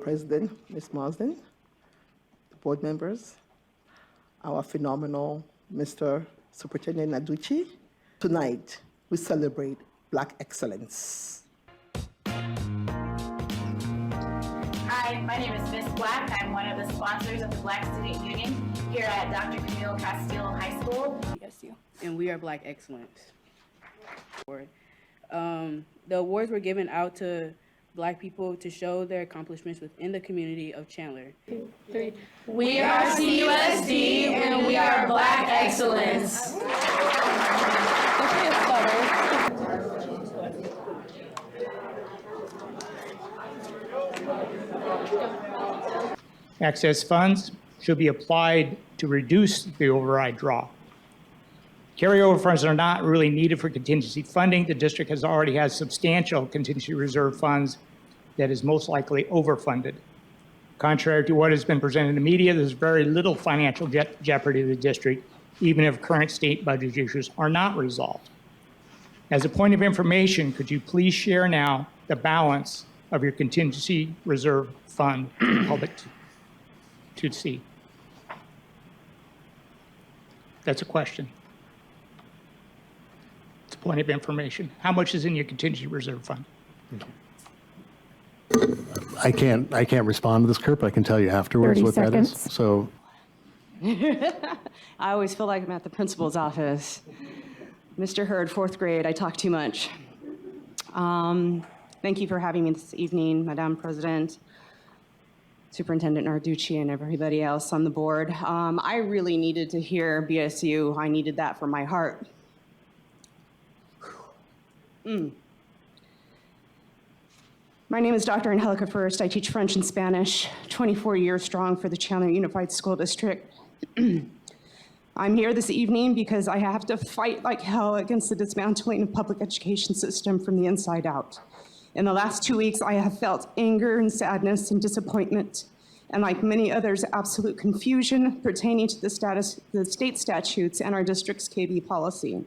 President, Ms. Marsden, the board members, our phenomenal Mr. Superintendent Naducci. Tonight, we celebrate Black excellence. Hi, my name is Miss Black. I'm one of the sponsors of the Black Student Union here at Dr. Camille Castillo High School. CSU. And we are Black Excellence. The awards were given out to Black people to show their accomplishments within the community of Chandler. We are CUSD and we are Black Excellence. Excess funds should be applied to reduce the override draw. Carryover funds are not really needed for contingency funding. The district already has substantial contingency reserve funds that is most likely overfunded. Contrary to what has been presented in the media, there's very little financial jeopardy to the district, even if current state budget issues are not resolved. As a point of information, could you please share now the balance of your contingency reserve fund for the public to see? That's a question. It's a point of information. How much is in your contingency reserve fund? I can't respond to this, Kurt, but I can tell you afterwards what that is. So I always feel like I'm at the principal's office. Mr. Hurd, 4th grade, I talk too much. Thank you for having me this evening, Madam President, Superintendent Narducci, and everybody else on the board. I really needed to hear BSU. I needed that for my heart. My name is Dr. Angelica First. I teach French and Spanish, 24 years strong for the Chandler Unified School District. I'm here this evening because I have to fight like hell against the dismantling of public education system from the inside out. In the last 2 weeks, I have felt anger and sadness and disappointment, and like many others, absolute confusion pertaining to the state statutes and our district's KB policy.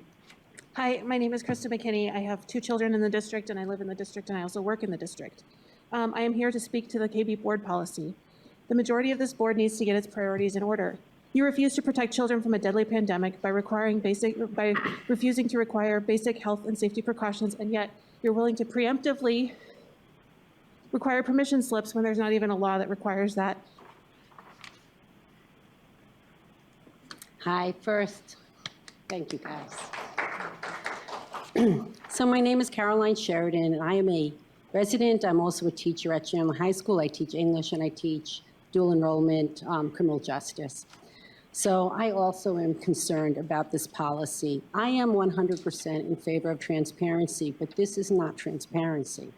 Hi, my name is Krista McKinney. I have 2 children in the district, and I live in the district, and I also work in the district. I am here to speak to the KB board policy. The majority of this board needs to get its priorities in order. You refuse to protect children from a deadly pandemic by refusing to require basic health and safety precautions, and yet you're willing to preemptively require permission slips when there's not even a law that requires that. Hi, first, thank you guys. So my name is Caroline Sheridan, and I am a resident. I'm also a teacher at Chandler High School. I teach English and I teach dual enrollment criminal justice. So I also am concerned about this policy. I am 100% in favor of transparency, but this is not transparency.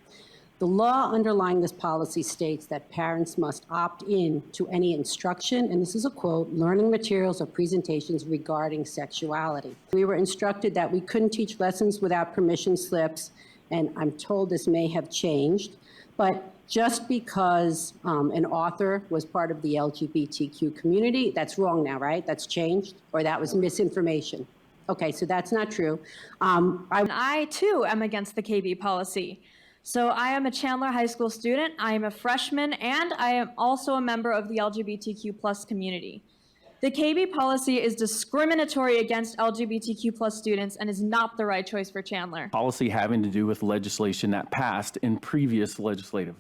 The law underlying this policy states that parents must opt in to any instruction, and this is a quote, learning materials or presentations regarding sexuality. We were instructed that we couldn't teach lessons without permission slips, and I'm told this may have changed, but just because an author was part of the LGBTQ community, that's wrong now, right? That's changed, or that was misinformation. Okay, so that's not true. I too am against the KB policy. So I am a Chandler High School student, I am a freshman, and I am also a member of the LGBTQ+ community. The KB policy is discriminatory against LGBTQ+ students and is not the right choice for Chandler. Policy having to do with legislation that passed in previous legislative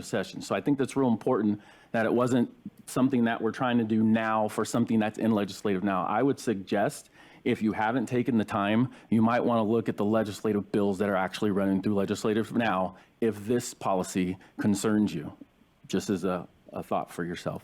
sessions. So I think that's real important that it wasn't something that we're trying to do now for something that's in legislative now. I would suggest if you haven't taken the time, you might want to look at the legislative bills that are actually running through legislative now if this policy concerns you, just as a thought for yourself.